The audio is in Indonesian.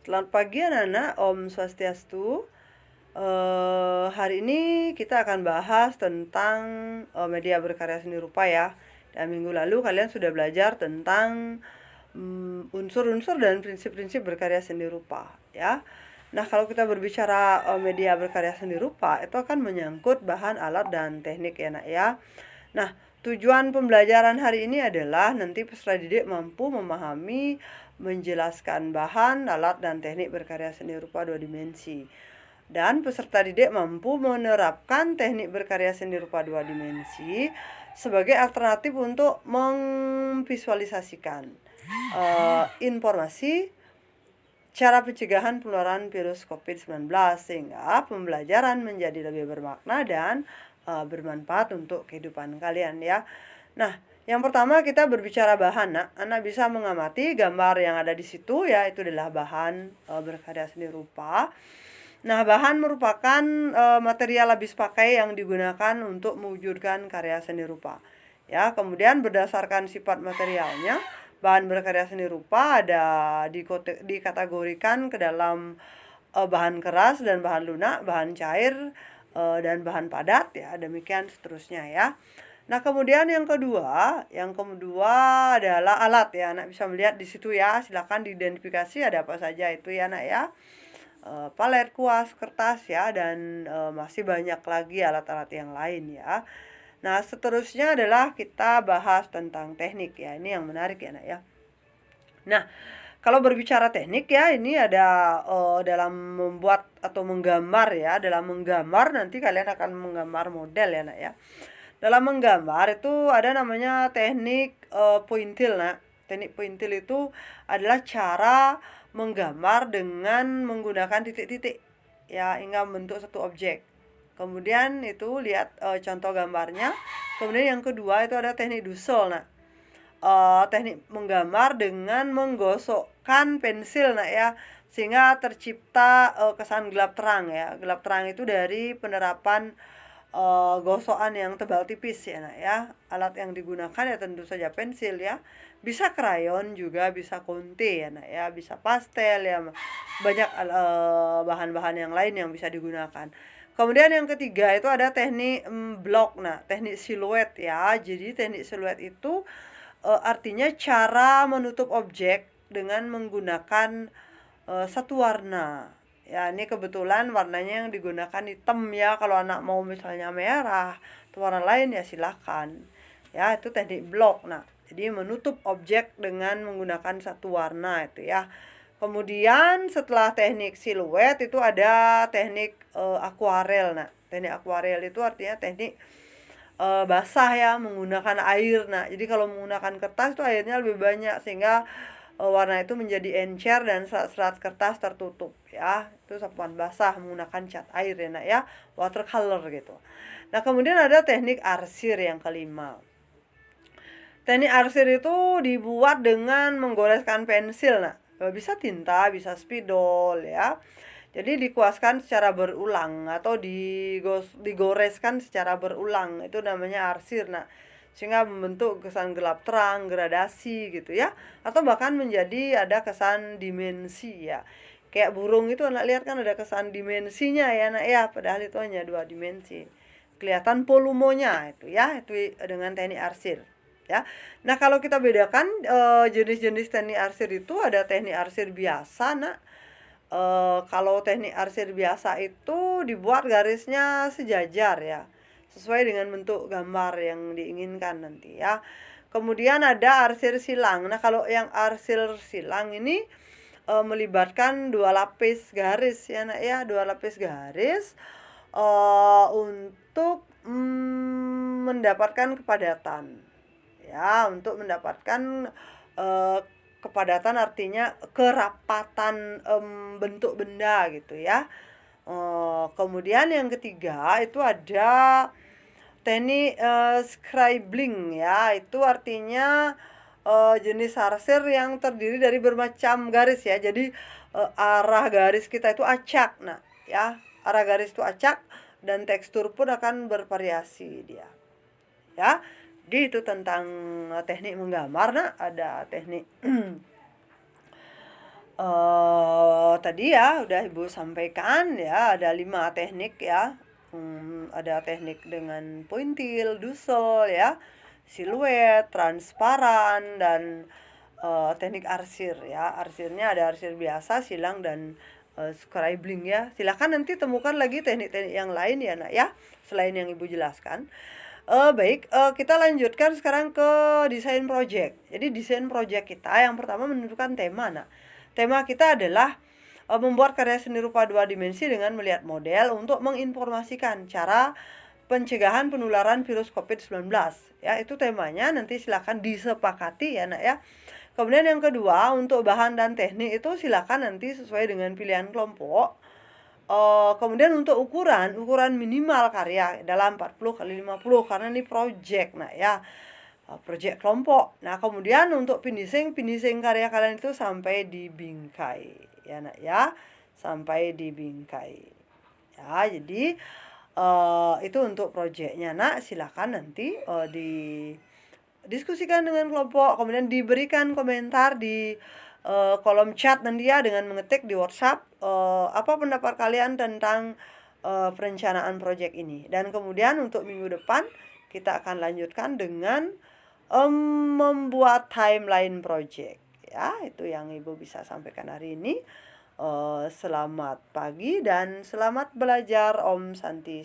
Selamat pagi anak-anak, Om Swastiastu. Hari ini kita akan bahas tentang media berkarya seni rupa ya. Dan minggu lalu kalian sudah belajar tentang unsur-unsur dan prinsip-prinsip berkarya seni rupa ya. Nah, kalau kita berbicara media berkarya seni rupa, itu akan menyangkut bahan, alat, dan teknik ya nak ya. Nah, tujuan pembelajaran hari ini adalah nanti peserta didik mampu memahami, menjelaskan bahan, alat, dan teknik berkarya seni rupa 2 dimensi. Dan peserta didik mampu menerapkan teknik berkarya seni rupa 2 dimensi sebagai alternatif untuk memvisualisasikan informasi cara pencegahan penularan virus COVID-19 sehingga pembelajaran menjadi lebih bermakna dan bermanfaat untuk kehidupan kalian ya. Nah, yang pertama kita berbicara bahan. Nah, anak bisa mengamati gambar yang ada di situ ya, itu adalah bahan berkarya seni rupa. Nah, bahan merupakan material habis pakai yang digunakan untuk mewujudkan karya seni rupa. Ya, kemudian berdasarkan sifat materialnya, bahan berkarya seni rupa ada dikategorikan ke dalam bahan keras dan bahan lunak, bahan cair dan bahan padat ya, demikian seterusnya ya. Nah, kemudian yang kedua adalah alat ya. Anak bisa melihat di situ ya. Silakan diidentifikasi ada apa saja itu ya, Nak ya. Palet, kuas, kertas ya, dan masih banyak lagi alat-alat yang lain ya. Nah, seterusnya adalah kita bahas tentang teknik ya. Ini yang menarik ya, Nak ya. Nah, kalau berbicara teknik ya, ini ada dalam membuat atau menggambar ya. Dalam menggambar nanti kalian akan menggambar model ya, Nak ya. Dalam menggambar itu ada namanya teknik pointil, Nak. Teknik pointil itu adalah cara menggambar dengan menggunakan titik-titik ya hingga membentuk satu objek. Kemudian itu lihat contoh gambarnya. Kemudian yang kedua itu ada teknik dusel, Nak. Teknik menggambar dengan menggosokkan pensil nak ya, sehingga tercipta kesan gelap terang ya. Gelap terang itu dari penerapan gosokan yang tebal tipis ya nak ya. Alat yang digunakan ya tentu saja pensil ya, bisa krayon juga, bisa konte ya nak ya, bisa pastel ya, banyak bahan-bahan yang lain yang bisa digunakan. Kemudian yang ketiga itu ada teknik blok, nah teknik siluet ya. Jadi teknik siluet itu artinya cara menutup objek dengan menggunakan satu warna. Ya, ini kebetulan warnanya yang digunakan hitam ya. Kalau anak mau misalnya merah atau warna lain ya silakan. Ya, itu teknik blok. Nah, jadi menutup objek dengan menggunakan satu warna itu ya. Kemudian setelah teknik siluet itu ada teknik akuarel. Nah, teknik akuarel itu artinya teknik basah ya, menggunakan air. Nah, jadi kalau menggunakan kertas itu airnya lebih banyak sehingga warna itu menjadi encer dan serat-serat kertas tertutup ya. Itu sapuan basah menggunakan cat air ya nak ya, watercolor gitu. Nah, kemudian ada teknik arsir yang kelima. Teknik arsir itu dibuat dengan menggoreskan pensil. Nah, bisa tinta, bisa spidol ya. Jadi dikuaskan secara berulang atau digoreskan secara berulang. Itu namanya arsir. Nah, sehingga membentuk kesan gelap terang, gradasi gitu ya. Atau bahkan menjadi ada kesan dimensi ya. Kayak burung itu anak lihat kan ada kesan dimensinya ya anak ya. Padahal itu hanya 2 dimensi. Kelihatan volumonya itu ya. Itu dengan teknik arsir ya. Nah, kalau kita bedakan jenis-jenis teknik arsir itu ada teknik arsir biasa nak. Kalau teknik arsir biasa itu dibuat garisnya sejajar ya, sesuai dengan bentuk gambar yang diinginkan nanti ya. Kemudian ada arsir silang. Nah, kalau yang arsir silang ini melibatkan 2 lapis garis ya nak ya, 2 lapis garis untuk mendapatkan kepadatan. Ya, untuk mendapatkan kepadatan artinya kerapatan bentuk benda gitu ya. Kemudian yang ketiga itu ada teknik scribbling ya. Itu artinya jenis arsir yang terdiri dari bermacam garis ya. Jadi arah garis kita itu acak. Nah, ya, arah garis itu acak dan tekstur pun akan bervariasi dia. Ya. Jadi itu tentang teknik menggambar. Nah, ada teknik tadi ya udah Ibu sampaikan ya, ada 5 teknik ya. Ada teknik dengan pointil, dusel ya, siluet, transparan, dan teknik arsir ya. Arsirnya ada arsir biasa, silang, dan scribbling ya. Silakan nanti temukan lagi teknik-teknik yang lain ya Nak ya, selain yang Ibu jelaskan. Baik, kita lanjutkan sekarang ke desain project. Jadi desain project kita yang pertama menentukan tema. Nah, tema kita adalah membuat karya seni rupa 2 dimensi dengan melihat model untuk menginformasikan cara pencegahan penularan virus COVID-19. Ya, itu temanya, nanti silakan disepakati ya Nak ya. Kemudian yang kedua, untuk bahan dan teknik itu silakan nanti sesuai dengan pilihan kelompok. Kemudian untuk ukuran minimal karya dalam 40 kali 50 karena ini project Nak ya. Project kelompok. Nah, kemudian untuk finishing karya kalian itu sampai di bingkai ya Nak ya, sampai di bingkai. Ya, jadi itu untuk projectnya Nak, silakan nanti didiskusikan dengan kelompok, kemudian diberikan komentar di kolom chat nanti ya, dengan mengetik di WhatsApp apa pendapat kalian tentang perencanaan project ini. Dan kemudian untuk minggu depan kita akan lanjutkan dengan membuat timeline project ya. Itu yang Ibu bisa sampaikan hari ini. Selamat pagi dan selamat belajar. Om Santi.